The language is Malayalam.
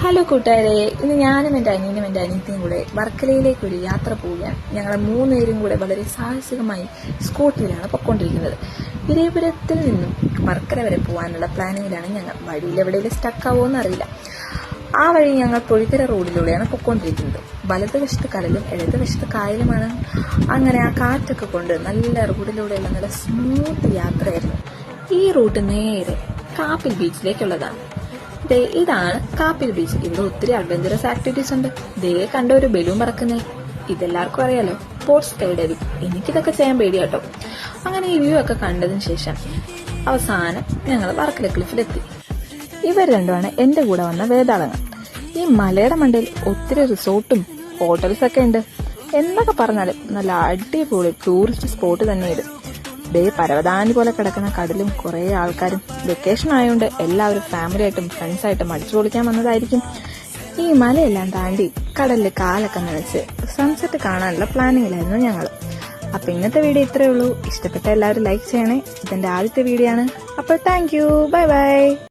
ഹലോ കൂട്ടുകാരെ, ഇന്ന് ഞാനും എൻ്റെ അനിയനും എൻ്റെ അനിയത്തിയും കൂടെ വർക്കലയിലേക്ക് ഒരു യാത്ര പോവുകയാണ്. ഞങ്ങൾ മൂന്നുപേരും കൂടെ വളരെ സാഹസികമായി സ്കൂട്ടിയിലാണ് പൊയ്ക്കൊണ്ടിരിക്കുന്നത്. ഇരേപുരത്തിൽ നിന്നും വർക്കല വരെ പോകാനുള്ള പ്ലാനിങ്ങിലാണ് ഞങ്ങൾ. വഴിയിൽ എവിടെയെങ്കിലും സ്റ്റക്ക് അറിയില്ല. ആ വഴി ഞങ്ങൾ പൊഴിക്കര റോഡിലൂടെയാണ് പൊയ്ക്കൊണ്ടിരിക്കുന്നത്. വലതുവശത്ത് കടലും ഇടതുവശത്ത് കായലുമാണ്. അങ്ങനെ ആ കാറ്റൊക്കെ കൊണ്ട് നല്ല റോഡിലൂടെയുള്ള നല്ല സ്മൂത്ത് യാത്രയായിരുന്നു. ഈ റൂട്ട് നേരെ കാപ്പിൽ ബീച്ചിലേക്കുള്ളതാണ്. ഇതാണ് കാപ്പിൽ ബീച്ച്. ഇവിടെ ഒത്തിരി അഡ്വഞ്ചറസ് ആക്ടിവിറ്റീസ് ഉണ്ട്. കണ്ട ഒരു ബലൂൺ പറക്കുന്നേ, ഇതെല്ലാവർക്കും അറിയാലോ, സ്പോർട്സ് സ്കൈ ഡൈവിംഗ്. എനിക്കിതൊക്കെ ചെയ്യാൻ പേടിയാട്ടോ. അങ്ങനെ ഈ വ്യൂ ഒക്കെ കണ്ടതിന് ശേഷം അവസാനം ഞങ്ങൾ വർക്കല ക്ലിഫിലെത്തി. ഇവർ രണ്ടുമാണ് എന്റെ കൂടെ വന്ന വേതാളങ്ങൾ. ഈ മലയുടെ മണ്ടയിൽ ഒത്തിരി റിസോർട്ടും ഹോട്ടൽസ് ഒക്കെ ഉണ്ട്. എന്നൊക്കെ പറഞ്ഞാലും നല്ല അടിപൊളി ടൂറിസ്റ്റ് സ്പോട്ട് തന്നെയാണ്. പരവതാനി പോലെ കിടക്കുന്ന കടലും കുറെ ആൾക്കാരും. വെക്കേഷൻ ആയതുകൊണ്ട് എല്ലാവരും ഫാമിലിയായിട്ടും ഫ്രണ്ട്സായിട്ടും അടിച്ചു പൊളിക്കാൻ വന്നതായിരിക്കും. ഈ മലയെല്ലാം താണ്ടി കടലിൽ കാലൊക്കെ നനച്ച് സൺസെറ്റ് കാണാനുള്ള പ്ലാനിങ്ങിലായിരുന്നു ഞങ്ങൾ. അപ്പൊ ഇന്നത്തെ വീഡിയോ ഇത്രയേ ഉള്ളൂ. ഇഷ്ടപ്പെട്ട എല്ലാവരും ലൈക്ക് ചെയ്യണേ. ഇതെന്റെ ആദ്യത്തെ വീഡിയോ ആണ്. അപ്പോൾ താങ്ക് യു. Bye bye.